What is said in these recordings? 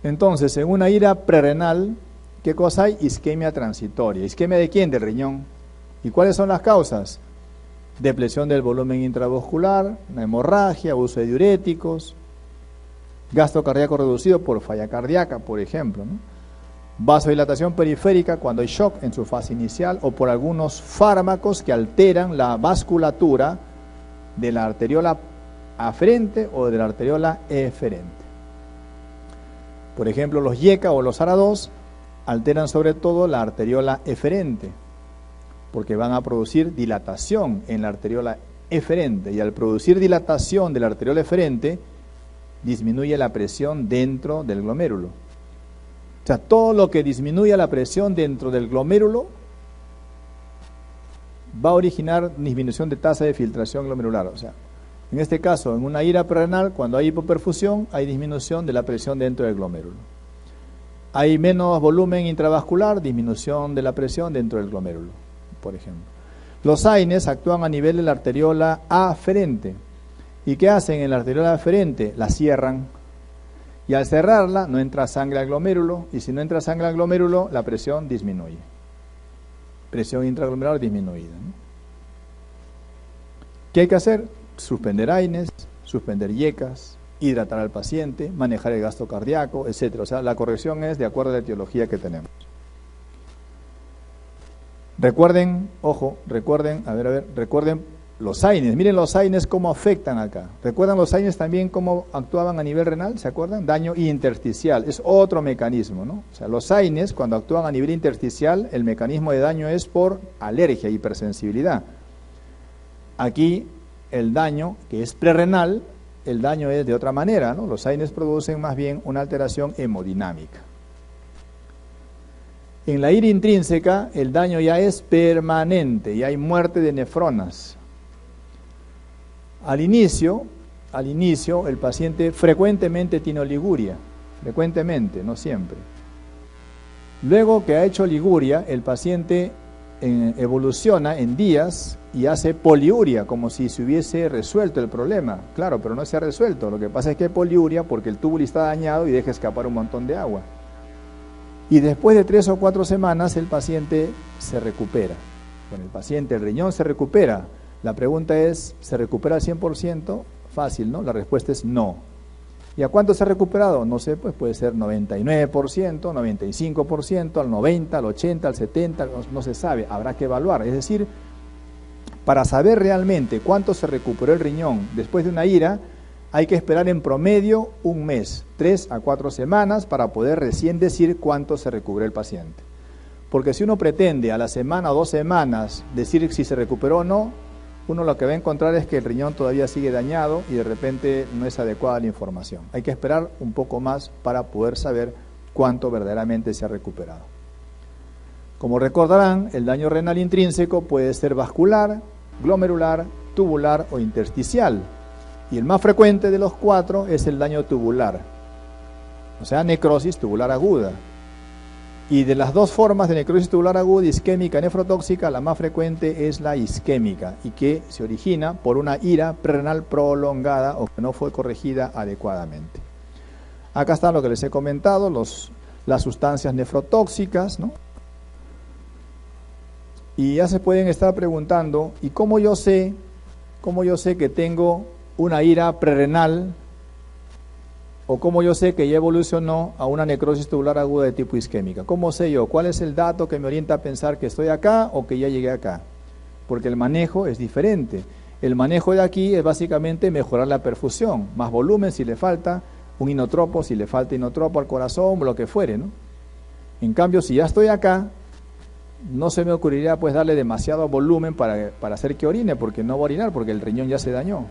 Entonces, en una ira prerrenal, ¿qué cosa hay? Isquemia transitoria. ¿Isquemia de quién? Del riñón. ¿Y cuáles son las causas? Depresión del volumen intravascular, una hemorragia, uso de diuréticos, gasto cardíaco reducido por falla cardíaca, por ejemplo, ¿no? Vasodilatación periférica cuando hay shock en su fase inicial o por algunos fármacos que alteran la vasculatura de la arteriola aferente o de la arteriola eferente. Por ejemplo, los YECA o los ARA2 alteran sobre todo la arteriola eferente porque van a producir dilatación en la arteriola eferente y al producir dilatación de la arteriola eferente disminuye la presión dentro del glomérulo. O sea, todo lo que disminuya la presión dentro del glomérulo va a originar disminución de tasa de filtración glomerular. O sea, en este caso, en una ira prerrenal, cuando hay hipoperfusión, hay disminución de la presión dentro del glomérulo. Hay menos volumen intravascular, disminución de la presión dentro del glomérulo, por ejemplo. Los AINES actúan a nivel de la arteriola aferente. ¿Y qué hacen en la arteriola aferente? La cierran. Y al cerrarla, no entra sangre al glomérulo, y si no entra sangre al glomérulo, la presión disminuye. Presión intraglomerular disminuida, ¿no? ¿Qué hay que hacer? Suspender AINES, suspender YECAS, hidratar al paciente, manejar el gasto cardíaco, etc. O sea, la corrección es de acuerdo a la etiología que tenemos. Recuerden, ojo, recuerden los AINES. Miren los AINES cómo afectan acá. ¿Recuerdan los AINES también cómo actuaban a nivel renal? ¿Se acuerdan? Daño intersticial, es otro mecanismo, ¿no? O sea, los AINES cuando actúan a nivel intersticial, el mecanismo de daño es por alergia, hipersensibilidad. Aquí el daño, que es prerrenal, el daño es de otra manera, ¿no? Los AINES producen más bien una alteración hemodinámica. En la ira intrínseca, el daño ya es permanente y hay muerte de nefronas. Al inicio, el paciente frecuentemente tiene oliguria, frecuentemente, no siempre. Luego que ha hecho oliguria, el paciente evoluciona en días y hace poliuria, como si se hubiese resuelto el problema. Claro, pero no se ha resuelto. Lo que pasa es que hay poliuria porque el túbulo está dañado y deja escapar un montón de agua. Y después de 3 o 4 semanas el paciente se recupera. Con el paciente el riñón se recupera. La pregunta es, ¿se recupera al 100%? Fácil, ¿no? La respuesta es no. ¿Y a cuánto se ha recuperado? No sé, pues puede ser 99%, 95%, al 90%, al 80%, al 70%, no se sabe, habrá que evaluar. Es decir, para saber realmente cuánto se recuperó el riñón después de una ira, hay que esperar en promedio un mes, 3 a 4 semanas, para poder recién decir cuánto se recuperó el paciente. Porque si uno pretende a la semana o 2 semanas decir si se recuperó o no, uno lo que va a encontrar es que el riñón todavía sigue dañado y de repente no es adecuada la información. Hay que esperar un poco más para poder saber cuánto verdaderamente se ha recuperado. Como recordarán, el daño renal intrínseco puede ser vascular, glomerular, tubular o intersticial. Y el más frecuente de los 4 es el daño tubular, o sea, necrosis tubular aguda. Y de las 2 formas de necrosis tubular aguda, isquémica y nefrotóxica, la más frecuente es la isquémica y que se origina por una ira prerrenal prolongada o que no fue corregida adecuadamente. Acá está lo que les he comentado, las sustancias nefrotóxicas, ¿no? Y ya se pueden estar preguntando, ¿y cómo yo sé que tengo una ira prerrenal? ¿O cómo yo sé que ya evolucionó a una necrosis tubular aguda de tipo isquémica? ¿Cómo sé yo? ¿Cuál es el dato que me orienta a pensar que estoy acá o que ya llegué acá? Porque el manejo es diferente. El manejo de aquí es básicamente mejorar la perfusión, más volumen si le falta, un inotropo si le falta inotropo al corazón, lo que fuere, ¿no? En cambio, si ya estoy acá, no se me ocurriría pues darle demasiado volumen para hacer que orine, porque no va a orinar, porque el riñón ya se dañó.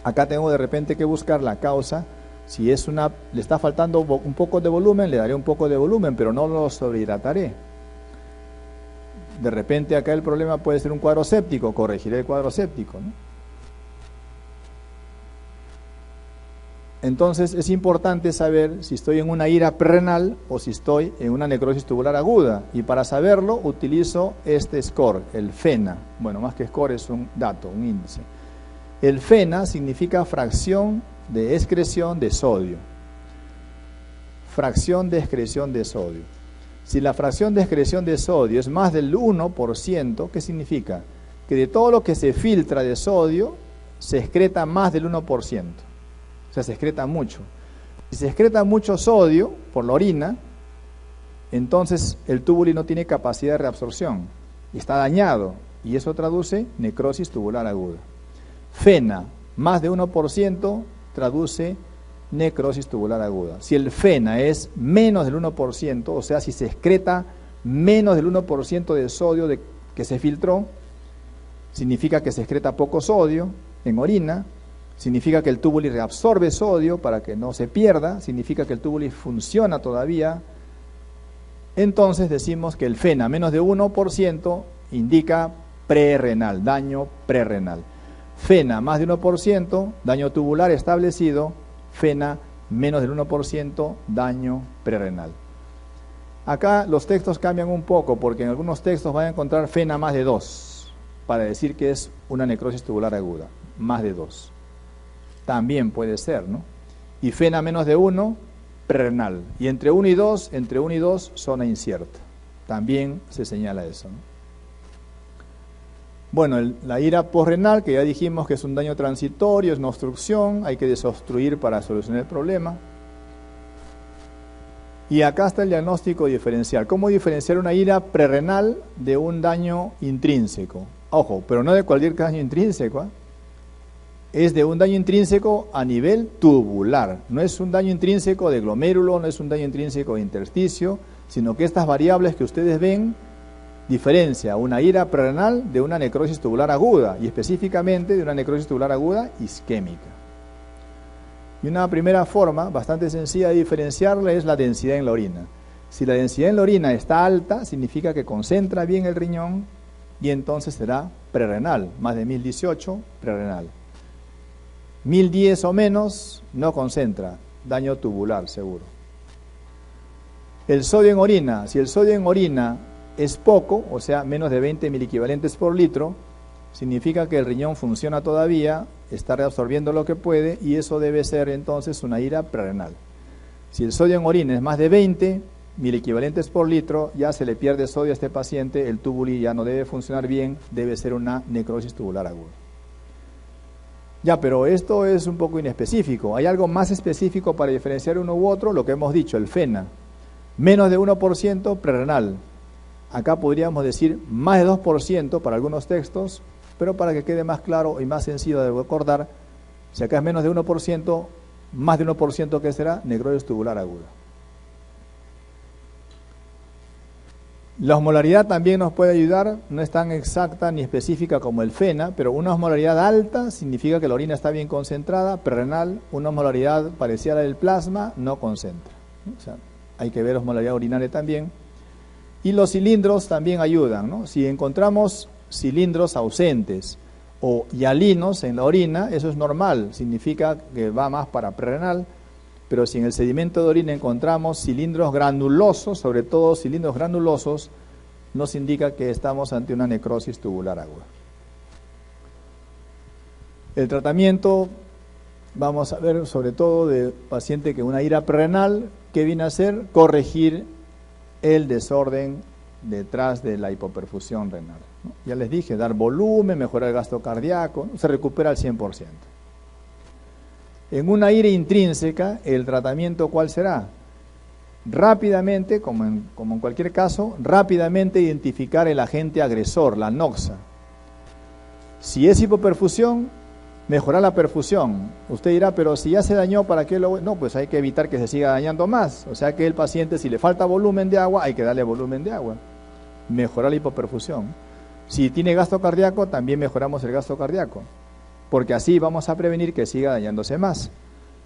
Acá tengo de repente que buscar la causa. Si es le está faltando un poco de volumen, le daré un poco de volumen, pero no lo sobrehidrataré. De repente acá el problema puede ser un cuadro séptico, corregiré el cuadro séptico, ¿no? Entonces es importante saber si estoy en una ira prerrenal o si estoy en una necrosis tubular aguda. Y para saberlo utilizo este score, el FENA. Bueno, más que score es un dato, un índice. El FENA significa fracción de excreción de sodio. fracción de excreción de sodio. Si la fracción de excreción de sodio es más del 1%, ¿qué significa? Que de todo lo que se filtra de sodio, se excreta más del 1%. O sea, se excreta mucho. Si se excreta mucho sodio por la orina, entonces el túbulo no tiene capacidad de reabsorción y está dañado, y eso traduce necrosis tubular aguda. FeNA, más de 1%, traduce necrosis tubular aguda. Si el FeNA es menos del 1%, o sea, si se excreta menos del 1% de sodio que se filtró, significa que se excreta poco sodio en orina, significa que el túbulo reabsorbe sodio para que no se pierda, significa que el túbulo funciona todavía. Entonces decimos que el FeNA menos de 1% indica prerrenal, daño prerrenal. FeNA más de 1%, daño tubular establecido. FeNA menos del 1%, daño prerrenal. Acá los textos cambian un poco, porque en algunos textos van a encontrar FeNA más de 2, para decir que es una necrosis tubular aguda, más de 2. También puede ser, ¿no? Y FeNA menos de 1, prerrenal. Y entre 1 y 2, zona incierta. También se señala eso, ¿no? Bueno, la ira posrenal, que ya dijimos que es un daño transitorio, es una obstrucción, hay que desobstruir para solucionar el problema. Y acá está el diagnóstico diferencial. ¿Cómo diferenciar una ira prerrenal de un daño intrínseco? Ojo, pero no de cualquier daño intrínseco, ¿eh? Es de un daño intrínseco a nivel tubular. No es un daño intrínseco de glomérulo, no es un daño intrínseco de intersticio, sino que estas variables que ustedes ven diferencia una ira prerrenal de una necrosis tubular aguda, y específicamente de una necrosis tubular aguda isquémica. Y una primera forma bastante sencilla de diferenciarla es la densidad en la orina. Si la densidad en la orina está alta, significa que concentra bien el riñón, y entonces será prerrenal, más de 1018, prerrenal. 1010 o menos, no concentra, daño tubular seguro. El sodio en orina, si el sodio en orina es poco, o sea, menos de 20 miliequivalentes por litro, significa que el riñón funciona todavía, está reabsorbiendo lo que puede, y eso debe ser entonces una ira prerrenal. Si el sodio en orina es más de 20 miliequivalentes por litro, ya se le pierde sodio a este paciente, el túbulo ya no debe funcionar bien, debe ser una necrosis tubular aguda. Ya, pero esto es un poco inespecífico. ¿Hay algo más específico para diferenciar uno u otro? Lo que hemos dicho, el FeNA. Menos de 1%, prerrenal. Acá podríamos decir más de 2% para algunos textos, pero para que quede más claro y más sencillo de recordar, si acá es menos de 1%, más de 1%, ¿qué será? Necrosis tubular aguda. La osmolaridad también nos puede ayudar, no es tan exacta ni específica como el FeNA, pero una osmolaridad alta significa que la orina está bien concentrada, prerrenal. Una osmolaridad parecida a la del plasma no concentra. O sea, hay que ver osmolaridad urinaria también. Y los cilindros también ayudan, ¿no? Si encontramos cilindros ausentes o hialinos en la orina, eso es normal, significa que va más para prerrenal. Pero si en el sedimento de orina encontramos cilindros granulosos, sobre todo cilindros granulosos, nos indica que estamos ante una necrosis tubular aguda. El tratamiento, vamos a ver sobre todo de paciente que una ira prerrenal, ¿qué viene a hacer? Corregir el desorden detrás de la hipoperfusión renal, ¿no? Ya les dije, dar volumen, mejorar el gasto cardíaco, ¿no? Se recupera al 100%. En una ira intrínseca, el tratamiento, ¿cuál será? Rápidamente, como en cualquier caso, rápidamente identificar el agente agresor, la noxa. Si es hipoperfusión, mejorar la perfusión. Usted dirá, pero si ya se dañó, ¿para qué lo...? No, pues hay que evitar que se siga dañando más. O sea que el paciente, si le falta volumen de agua, hay que darle volumen de agua. Mejorar la hipoperfusión. Si tiene gasto cardíaco, también mejoramos el gasto cardíaco, porque así vamos a prevenir que siga dañándose más.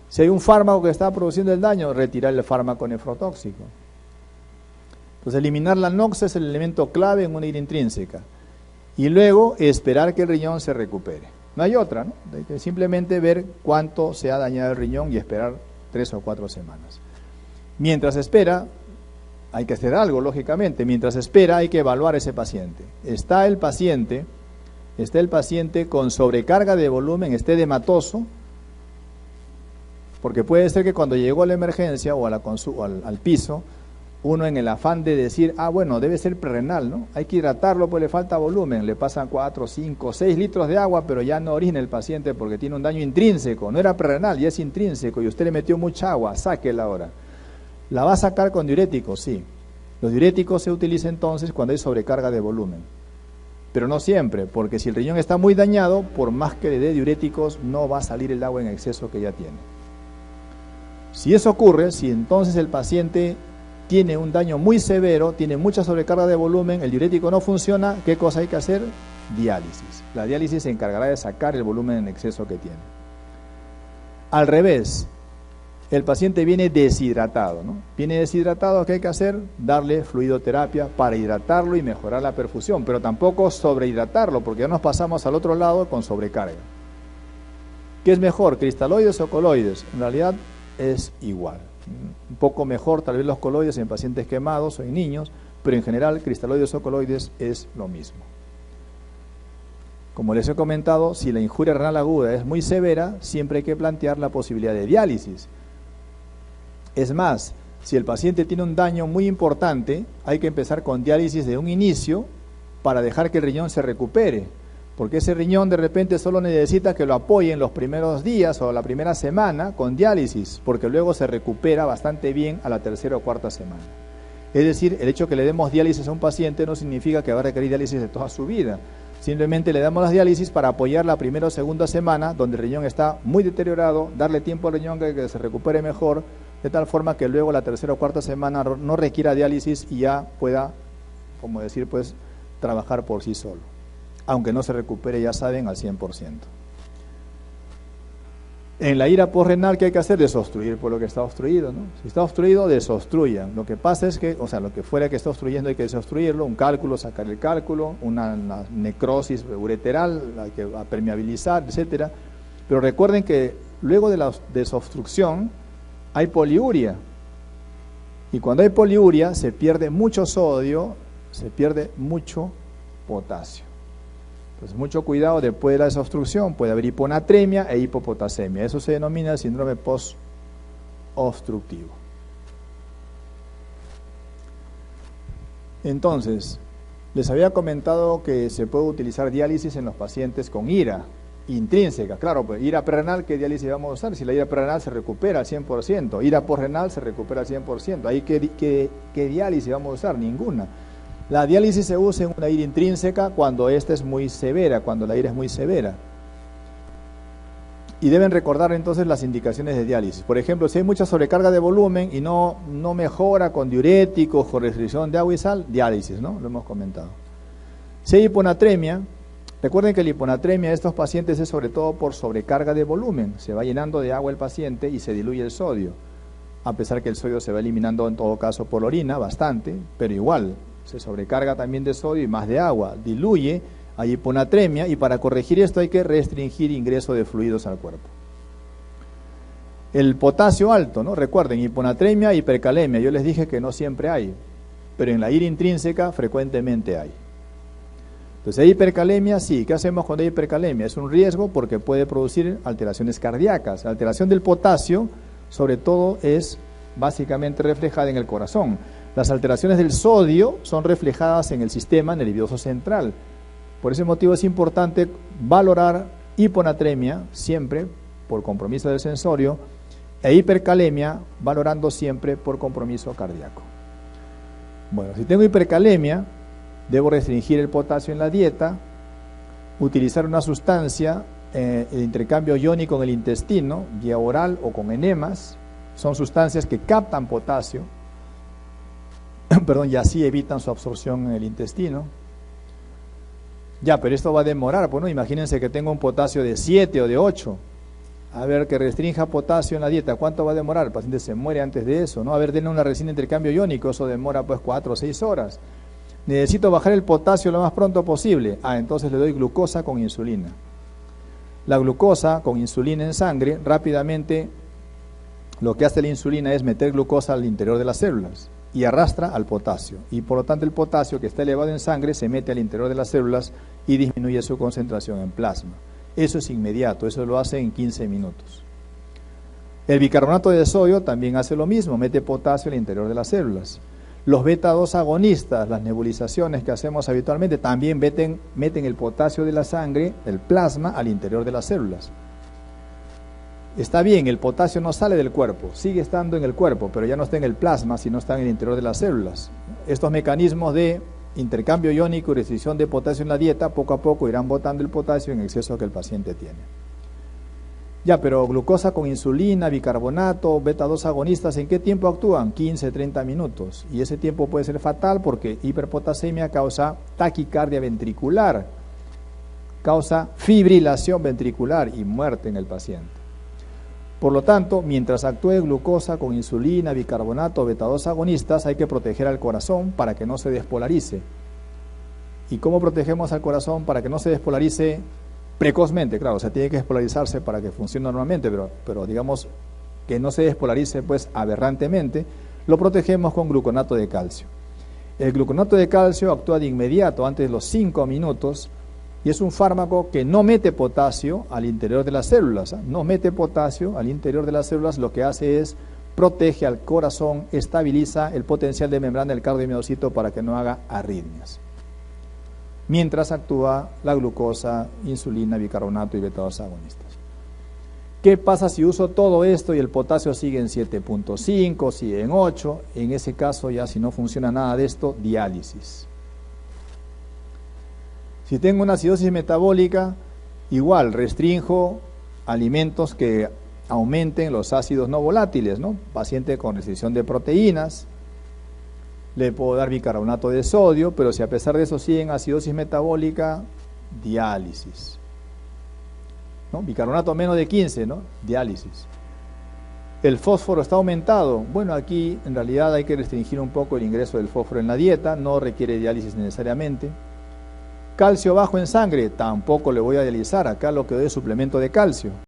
Si hay un fármaco que está produciendo el daño, retirar el fármaco nefrotóxico. Entonces, eliminar la noxa es el elemento clave en una ira intrínseca. Y luego, esperar que el riñón se recupere. No hay otra, ¿no? Hay que simplemente ver cuánto se ha dañado el riñón y esperar 3 o 4 semanas. Mientras espera, hay que hacer algo, lógicamente. Mientras espera, hay que evaluar a ese paciente. Está el paciente con sobrecarga de volumen, está edematoso, Porque puede ser que cuando llegó a la emergencia o al piso, uno en el afán de decir, bueno, debe ser prerrenal, ¿no? Hay que hidratarlo, pues le falta volumen, le pasan 4, 5, 6 litros de agua, pero ya no orina el paciente porque tiene un daño intrínseco, no era prerrenal, ya es intrínseco, y usted le metió mucha agua, sáquela ahora. ¿La va a sacar con diuréticos? Sí. Los diuréticos se utilizan entonces cuando hay sobrecarga de volumen, pero no siempre, porque si el riñón está muy dañado, por más que le dé diuréticos, no va a salir el agua en exceso que ya tiene. Si eso ocurre, si entonces el paciente tiene un daño muy severo, tiene mucha sobrecarga de volumen, el diurético no funciona, ¿qué cosa hay que hacer? Diálisis. La diálisis se encargará de sacar el volumen en exceso que tiene. Al revés, el paciente viene deshidratado, ¿no? Viene deshidratado, ¿qué hay que hacer? Darle fluidoterapia para hidratarlo y mejorar la perfusión, pero tampoco sobrehidratarlo, porque ya nos pasamos al otro lado con sobrecarga. ¿Qué es mejor, cristaloides o coloides? En realidad es igual. Un poco mejor tal vez los coloides en pacientes quemados o en niños, pero en general cristaloides o coloides es lo mismo. Como les he comentado, si la injuria renal aguda es muy severa, siempre hay que plantear la posibilidad de diálisis. Es más, si el paciente tiene un daño muy importante, hay que empezar con diálisis de un inicio para dejar que el riñón se recupere, porque ese riñón de repente solo necesita que lo apoyen los primeros días o la primera semana con diálisis, porque luego se recupera bastante bien a la tercera o cuarta semana. Es decir, el hecho que le demos diálisis a un paciente no significa que va a requerir diálisis de toda su vida. Simplemente le damos las diálisis para apoyar la primera o segunda semana, donde el riñón está muy deteriorado, darle tiempo al riñón que se recupere mejor, de tal forma que luego la tercera o cuarta semana no requiera diálisis y ya pueda, como decir, pues, trabajar por sí solo, aunque no se recupere, ya saben, al 100%. En la ira posrenal, ¿qué hay que hacer? Desobstruir por lo que está obstruido, ¿no? Si está obstruido, desobstruyan. Lo que pasa es que, lo que fuera que está obstruyendo hay que desobstruirlo, un cálculo, sacar el cálculo, una necrosis ureteral, hay que permeabilizar, etcétera. Pero recuerden que luego de la desobstrucción hay poliuria. Y cuando hay poliuria se pierde mucho sodio, se pierde mucho potasio. Entonces, mucho cuidado después de la desobstrucción, puede haber hiponatremia e hipopotasemia. Eso se denomina síndrome post-obstructivo. Entonces, les había comentado que se puede utilizar diálisis en los pacientes con ira intrínseca. Claro, pues ira prerrenal, ¿qué diálisis vamos a usar? Si la ira prerrenal se recupera al 100%, ira posrenal se recupera al 100%. Ahí, ¿qué diálisis vamos a usar? Ninguna. La diálisis se usa en una ira intrínseca cuando esta es muy severa, cuando la ira es muy severa. Y deben recordar entonces las indicaciones de diálisis. Por ejemplo, si hay mucha sobrecarga de volumen y no mejora con diuréticos, con restricción de agua y sal, diálisis, ¿no? Lo hemos comentado. Si hay hiponatremia, recuerden que la hiponatremia de estos pacientes es sobre todo por sobrecarga de volumen. Se va llenando de agua el paciente y se diluye el sodio. A pesar que el sodio se va eliminando en todo caso por la orina, bastante, pero igual se sobrecarga también de sodio y más de agua, diluye, hay hiponatremia, y para corregir esto hay que restringir ingreso de fluidos al cuerpo. El potasio alto, ¿no? Recuerden, hiponatremia, hipercalemia, yo les dije que no siempre hay, pero en la ira intrínseca frecuentemente hay. Entonces, ¿hay hipercalemia? Sí. ¿Qué hacemos cuando hay hipercalemia? Es un riesgo porque puede producir alteraciones cardíacas. La alteración del potasio, sobre todo, es básicamente reflejada en el corazón. Las alteraciones del sodio son reflejadas en el sistema nervioso central. Por ese motivo es importante valorar hiponatremia siempre por compromiso del sensorio e hipercalemia valorando siempre por compromiso cardíaco. Bueno, si tengo hipercalemia, debo restringir el potasio en la dieta, utilizar una sustancia, el intercambio iónico en el intestino, vía oral o con enemas, son sustancias que captan potasio, y así evitan su absorción en el intestino. Ya, pero esto va a demorar, pues no, imagínense que tengo un potasio de 7 o de 8. A ver, que restrinja potasio en la dieta, ¿cuánto va a demorar? El paciente se muere antes de eso, ¿no? A ver, denle una resina de intercambio iónico, eso demora pues 4 o 6 horas. Necesito bajar el potasio lo más pronto posible. Entonces le doy glucosa con insulina. La glucosa con insulina en sangre, rápidamente lo que hace la insulina es meter glucosa al interior de las células y arrastra al potasio. Y por lo tanto el potasio que está elevado en sangre se mete al interior de las células y disminuye su concentración en plasma. Eso es inmediato, eso lo hace en 15 minutos. El bicarbonato de sodio también hace lo mismo, mete potasio al interior de las células. Los beta-2 agonistas, las nebulizaciones que hacemos habitualmente, también meten el potasio de la sangre, el plasma, al interior de las células. Está bien, el potasio no sale del cuerpo, sigue estando en el cuerpo, pero ya no está en el plasma, sino está en el interior de las células. Estos mecanismos de intercambio iónico y restricción de potasio en la dieta, poco a poco irán botando el potasio en exceso que el paciente tiene. Ya, pero glucosa con insulina, bicarbonato, beta-2 agonistas, ¿en qué tiempo actúan? 15-30 minutos. Y ese tiempo puede ser fatal porque hiperpotasemia causa taquicardia ventricular, causa fibrilación ventricular y muerte en el paciente. Por lo tanto, mientras actúe glucosa con insulina, bicarbonato, beta-2 agonistas, hay que proteger al corazón para que no se despolarice. ¿Y cómo protegemos al corazón para que no se despolarice precozmente? Claro, o sea, tiene que despolarizarse para que funcione normalmente, pero digamos que no se despolarice pues aberrantemente, lo protegemos con gluconato de calcio. El gluconato de calcio actúa de inmediato, antes de los 5 minutos, y es un fármaco que no mete potasio al interior de las células. No mete potasio al interior de las células, lo que hace es protege al corazón, estabiliza el potencial de membrana del cardiomiocito para que no haga arritmias. Mientras actúa la glucosa, insulina, bicarbonato y beta-2 agonistas. ¿Qué pasa si uso todo esto y el potasio sigue en 7.5, sigue en 8? En ese caso ya si no funciona nada de esto, diálisis. Si tengo una acidosis metabólica, igual restrinjo alimentos que aumenten los ácidos no volátiles, ¿no? Paciente con restricción de proteínas, le puedo dar bicarbonato de sodio, pero si a pesar de eso sigue en acidosis metabólica, diálisis. ¿No? Bicarbonato menos de 15, ¿no? Diálisis. El fósforo está aumentado. Bueno, aquí en realidad hay que restringir un poco el ingreso del fósforo en la dieta, no requiere diálisis necesariamente. Calcio bajo en sangre, tampoco le voy a dializar, acá lo que doy es suplemento de calcio.